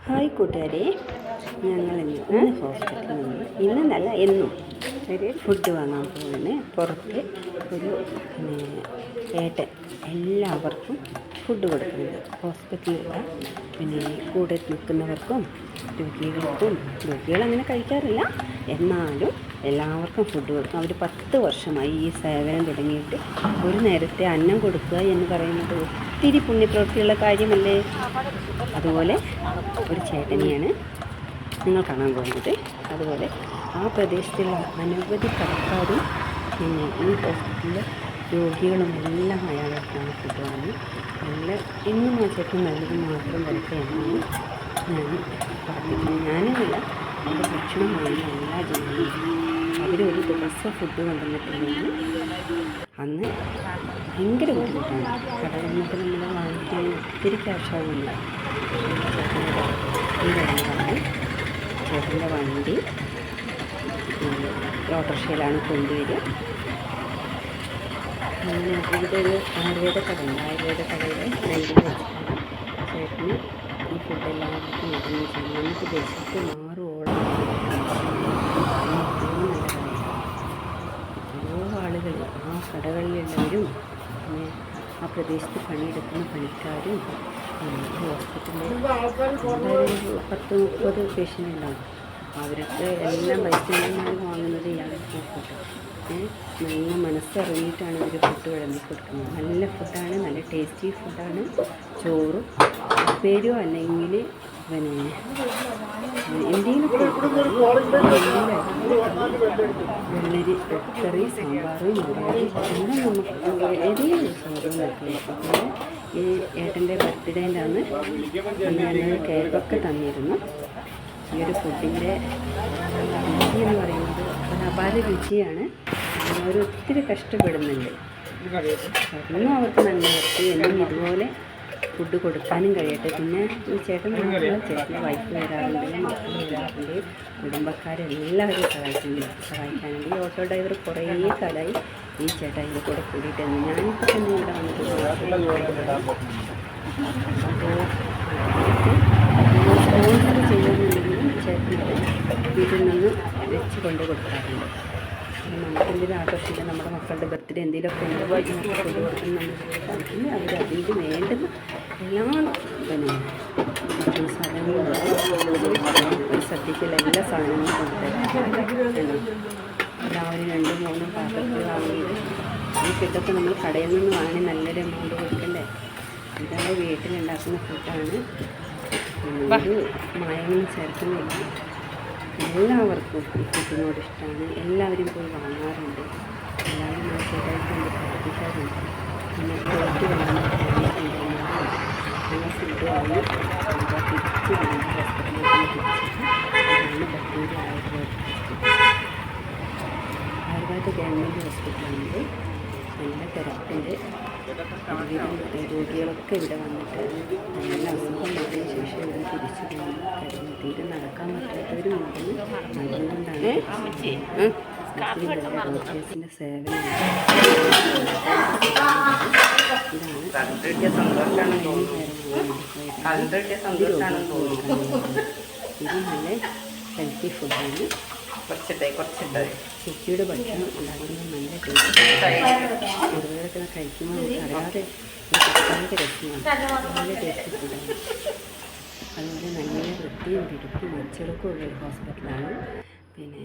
Hi കൂട്ടുകാരെ, ഞങ്ങൾ ഇന്ന് ഹോസ്പിറ്റലിൽ നിന്ന് ഇന്നല്ല എന്നും ഒരു ഫുഡ് വാങ്ങാൻ പോകുന്നത്. പുറത്ത് ഒരു ഏട്ടൻ എല്ലാവർക്കും ഫുഡ് കൊടുക്കുന്നുണ്ട്. ഹോസ്പിറ്റലിലുള്ള കൂടെ നിൽക്കുന്നവർക്കും രോഗികളങ്ങനെ കഴിക്കാറില്ല, എന്നാലും എല്ലാവർക്കും ഫുഡ് കൊടുക്കും. അവർ 10 വർഷമായി ഈ സേവനം തുടങ്ങിയിട്ട്. ഒരു നേരത്തെ അന്നം കൊടുക്കുക എന്ന് പറയുന്നത് ഒത്തിരി പുണ്യപ്രവൃത്തിയുള്ള കാര്യമല്ലേ. അതുപോലെ ഒരു ചേട്ടനെയാണ് നിങ്ങൾ കാണാൻ പോകുന്നത്. അതുപോലെ ആ പ്രദേശത്തുള്ള അനവധി കടക്കാരും ഈ ഹോസ്പിറ്റലിലെ രോഗികളും എല്ലാം അയാളാണ് ഫുഡ് വാങ്ങി. നല്ല എന്നും ആ ചേട്ടൻ നല്ലത് മാത്രം വരട്ടെ എന്നാണ് ഞാൻ പ്രാർത്ഥിക്കുന്നത്. ഞാനല്ല, എൻ്റെ ഭക്ഷണം വാങ്ങുന്ന എല്ലാ ജനങ്ങളും അവരൊരു ദിവസം ഫുഡ് കൊണ്ടുവന്നിട്ടുണ്ടെങ്കിൽ അന്ന് ഭയങ്കര ബുദ്ധിമുട്ടാണ്. കടകളിൽ നിന്നൊക്കെ നമ്മൾ വാങ്ങിക്കാൻ ഒത്തിരി ക്യാഷാവുന്നില്ല. ഈ വരുന്നതാണ് ചേട്ടൻ്റെ വണ്ടി. ഓട്ടോറിക്ഷയിലാണ് കൊണ്ടുവരിക. അങ്ങനെ ഇതൊരു ആയുർവേദ കടയുണ്ട്. ആയുർവേദ കടയിൽ ഫ്രണ്ടിൽ വെച്ചിട്ടാണ് ചേട്ടന് ഈ ഫുഡ് എല്ലാവർക്കും വിതരണം ചെയ്യുന്നത്. നമുക്ക് വിശപ്പ് മാറുവോളം ഓരോ ആളുകൾ ആ കടകളിലുള്ളവരും ആ പ്രദേശത്ത് പണിയെടുക്കുന്ന പണിക്കാരും ഹോസ്പിറ്റലിൽ എന്തായാലും 10-30 പേഷ്യൻ്റ് ഉണ്ടാകും. അവരൊക്കെ എല്ലാം വൈദ്യന്മാർ വാങ്ങുന്നത് ഇയാൾക്ക് ഫുഡ് നല്ല മനസ്സറിഞ്ഞിട്ടാണ് ഇവർ ഫുഡ് വിളമ്പി കൊടുക്കുന്നത്. നല്ല ഫുഡാണ്, നല്ല ടേസ്റ്റി ഫുഡാണ്. ചോറും ഉപ്പേരിയോ അല്ലെങ്കിൽ എന്തെങ്കിലും വെള്ളരി കറി, സാമ്പാറും എല്ലാം നമുക്ക് ഏതെങ്കിലും സാധനം വെക്കണം. പിന്നെ ഈ ഏട്ടൻ്റെ ബർത്ത്ഡേൻ്റെ അന്ന് ഞങ്ങൾ കേക്കൊക്കെ തന്നിരുന്നു. ഈ ഒരു ഫുഡിൻ്റെ രുചി എന്ന് പറയുന്നത് ഒരു അപാര രുചിയാണ്. അവർ ഒത്തിരി കഷ്ടപ്പെടുന്നുണ്ട്. എന്നും അവർക്ക് നന്മ വരട്ടെ, എന്നും ഇതുപോലെ ഫുഡ് കൊടുക്കാനും കഴിയട്ടെ. പിന്നെ ഈ ചേട്ടൻ ചേട്ടൻ്റെ വൈഫ് വരാറുണ്ട്, മക്കൾ വരാറുണ്ട്, കുടുംബക്കാരെല്ലാവരും സഹായിക്കാനുണ്ട്. ഈ ഓട്ടോ ഡ്രൈവർ കുറേ കാലമായി ഈ ചേട്ടൻ ഇതിൽ കൂടെ കൂടിയിട്ടുണ്ട്. ഞാനിപ്പോൾ തന്നെ ഇവിടെ വന്നിട്ട് അപ്പോൾ സ്പോൺസർ ചെയ്യുന്നുണ്ടെങ്കിലും ചേട്ടൻ വീട്ടിൽ നിന്ന് വെച്ച് കൊണ്ട് കൊടുക്കാറുണ്ട്. നമുക്കെന്തെങ്കിലും ആഘോഷിക്കുക, നമ്മുടെ മക്കളുടെ ബർത്ത്ഡേ എന്തെങ്കിലുമൊക്കെ കൊണ്ടുപോയി കൊണ്ട് കൊടുക്കുന്ന നമ്മൾ അവർ അതിന് വേണ്ടുന്ന എല്ലാ ഭക്ഷണ സാധനങ്ങളും സദ്യക്കുള്ള എല്ലാ സാധനങ്ങളും കൊണ്ടുതരാം. എല്ലാവരും 2-3 പാത്രത്തിൽ വാങ്ങിയത് ഈ ഫുഡൊക്കെ നമ്മൾ കടയിൽ നിന്ന് വാങ്ങി നല്ലൊരു എമൗണ്ട് കൊടുക്കണ്ടേ. ഇതാണ് വീട്ടിലുണ്ടാക്കുന്ന ഫുഡാണ്. ഒരു മായങ്ങളും ചേർക്കുന്നില്ല. എല്ലാവർക്കും ഈ ഫുഡിനോട് ഇഷ്ടമാണ്. എല്ലാവരും പോയി വാങ്ങാറുണ്ട്. എല്ലാവരും മനസ്സിലായിട്ട് കൊണ്ട് പ്രവർത്തിക്കാറുണ്ട്. പിന്നെ പോയിട്ട് വേണം ഞങ്ങൾ ഫുഡ് വാങ്ങി തിരിച്ച് വേണം ഹോസ്പിറ്റലിലേക്ക് തിരിച്ചിട്ട്. അതാണ് ബത്തേരി ആയുർവേദ ഗവൺമെൻറ് ഹോസ്പിറ്റലുണ്ട്. നല്ല തിരക്കുണ്ട്. ഒരുവിധം രോഗികളൊക്കെ ഇവിടെ വന്നിട്ട് നല്ല അസുഖം വന്നതിന് ശേഷം ഇവിടെ തിരിച്ചു പോകുന്നു. തീരെ നടക്കാൻ പറ്റാത്തവരും ഉണ്ടെന്ന് അതുകൊണ്ടാണ് ഡോക്ടേഴ്സിൻ്റെ സേവനം. ഇത് നല്ല ഹെൽത്തി ഫുഡാണ്. ചേച്ചിയുടെ ഭക്ഷണം ഉണ്ടാക്കുന്നത് നല്ല ടേസ്റ്റ്. ചെറുപയറൊക്കെ കഴിക്കുമ്പോൾ നമുക്ക് അറിയാതെ ഒരു രസമാണ്. നല്ല ടേസ്റ്റ് ഫുഡാണ്. അതുപോലെ നല്ല വൃത്തിയും പിടിപ്പും അച്ചടക്കവും ഉള്ളൊരു ഹോസ്പിറ്റലാണ്. പിന്നെ